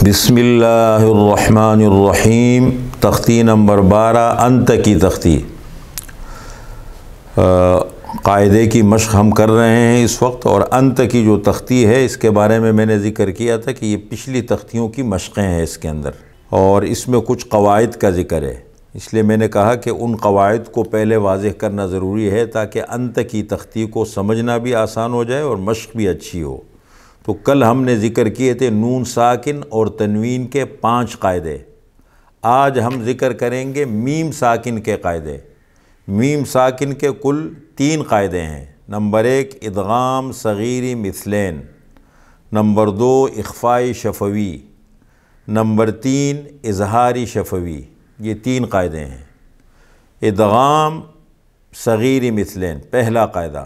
بسم اللہ الرحمن الرحیم، تختی نمبر 12 انت کی تختی۔ قاعدے کی مشق ہم کر رہے ہیں اس وقت، اور انت کی جو تختی ہے اس کے بارے میں نے ذکر کیا تھا کہ یہ پچھلی تختیوں کی مشقیں ہیں اس کے اندر، اور اس میں کچھ قواعد کا ذکر ہے۔ اس لیے میں نے کہا کہ ان قواعد کو پہلے واضح کرنا ضروری ہے تاکہ انت کی تختی کو سمجھنا بھی آسان ہو جائے اور مشق بھی اچھی ہو۔ تو کل ہم نے ذکر کیے تھے نون ساکن اور تنوین کے 5 قاعدے۔ آج ہم ذکر کریں گے میم ساکن کے قاعدے۔ میم ساکن کے کل 3 قاعدے ہیں۔ نمبر 1 ادغام صغیری مثلین، نمبر 2 اخفائی شفوی، نمبر 3 اظہاری شفوی۔ یہ 3 قاعدے ہیں۔ ادغام صغیری مثلین، پہلا قاعدہ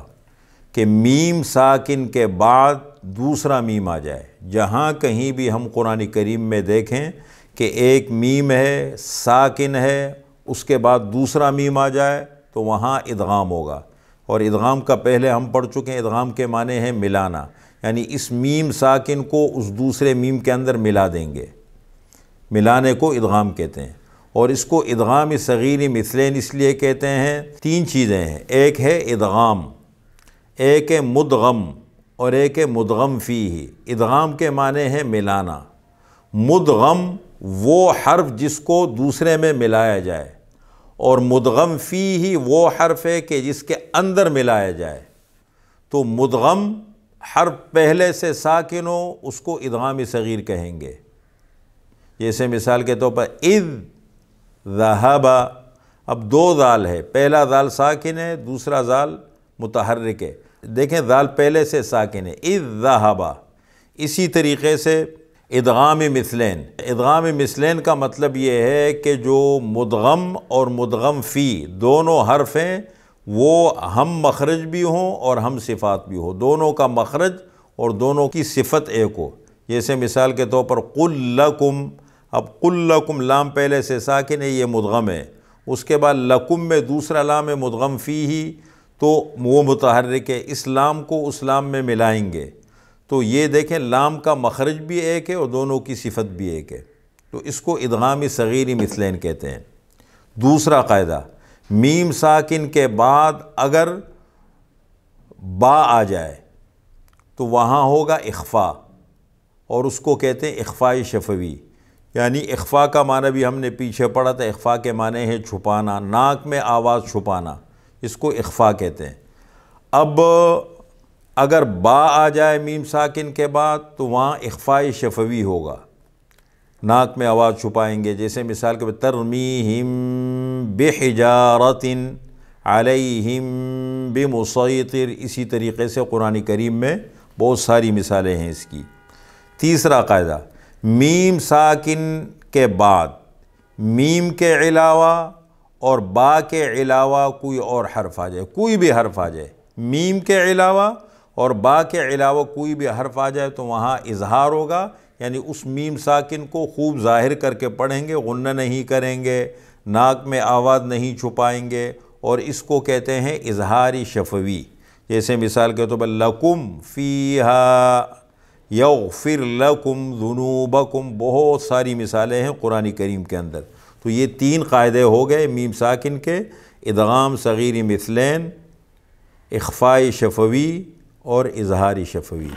کہ میم ساکن کے بعد دوسرا میم آ جائے۔ جہاں کہیں بھی ہم قرآن کریم میں دیکھیں کہ ایک میم ہے، ساکن ہے، اس کے بعد دوسرا میم آ جائے تو وہاں ادغام ہوگا۔ اور ادغام کا پہلے ہم پڑھ چکے ہیں، ادغام کے معنی ہے ملانا، یعنی اس میم ساکن کو اس دوسرے میم کے اندر ملا دیں گے، ملانے کو ادغام کہتے ہیں۔ اور اس کو ادغام صغیری مثلین اس لیے کہتے ہیں، 3 چیزیں ہیں۔ ایک ہے ادغام، ایک ہے مدغم، اور ایک ہے مدغم فیہ۔ ادغام کے معنی ہے ملانا، مدغم وہ حرف جس کو دوسرے میں ملایا جائے، اور مدغم فیہ وہ حرف ہے کہ جس کے اندر ملایا جائے۔ تو مدغم حرف پہلے سے ساکن ہو اس کو ادغام صغیر کہیں گے۔ جیسے مثال کے طور پر اذ ذہب، اب 2 ذال ہے، پہلا ذال ساکن ہے، دوسرا ذال متحرک ہے۔ دیکھیں ذال پہلے سے ساکن ہے، اذ ذہب۔ اسی طریقے سے ادغام مثلین، ادغام مثلین کا مطلب یہ ہے کہ جو مدغم اور مدغم فی دونوں حرف ہیں وہ ہم مخرج بھی ہوں اور ہم صفات بھی ہوں، دونوں کا مخرج اور دونوں کی صفت ایک ہو۔ جیسے مثال کے طور پر قل لکم، اب قل لکم لام پہلے سے ساکن ہے، یہ مدغم ہے، اس کے بعد لکم میں دوسرا لام ہے مدغم فی ہی، تو وہ متحرک ہے، اس لام کو اس لام میں ملائیں گے تو یہ دیکھیں لام کا مخرج بھی ایک ہے اور دونوں کی صفت بھی ایک ہے، تو اس کو ادغام صغیری مثلین کہتے ہیں۔ دوسرا قاعدہ، میم ساکن کے بعد اگر با آ جائے تو وہاں ہوگا اخفا، اور اس کو کہتے ہیں اخفائی شفوی۔ یعنی اخفا کا معنی بھی ہم نے پیچھے پڑھا تھا، اخفا کے معنی ہے چھپانا، ناک میں آواز چھپانا، اس کو اخفا کہتے ہیں۔ اب اگر با آ جائے میم ساکن کے بعد تو وہاں اخفائی شفوی ہوگا، ناک میں آواز چھپائیں گے۔ جیسے مثال کے طور ترمیہم بحجارۃ علیہم بمسیطر، اسی طریقے سے قرآن کریم میں بہت ساری مثالیں ہیں اس کی۔ تیسرا قاعدہ، میم ساکن کے بعد میم کے علاوہ اور با کے علاوہ کوئی اور حرف آ جائے، کوئی بھی حرف آ جائے، میم کے علاوہ اور با کے علاوہ کوئی بھی حرف آ جائے تو وہاں اظہار ہوگا، یعنی اس میم ساکن کو خوب ظاہر کر کے پڑھیں گے، غنہ نہیں کریں گے، ناک میں آواز نہیں چھپائیں گے، اور اس کو کہتے ہیں اظہاری شفوی۔ جیسے مثال کے طور پر لکم فیہا یغفر لکم ذنوبکم، بہت ساری مثالیں ہیں قرآن کریم کے اندر۔ تو یہ 3 قاعدے ہو گئے میم ساکن کے، ادغام صغیری مثلین، اخفائی شفوی اور اظہاری شفوی۔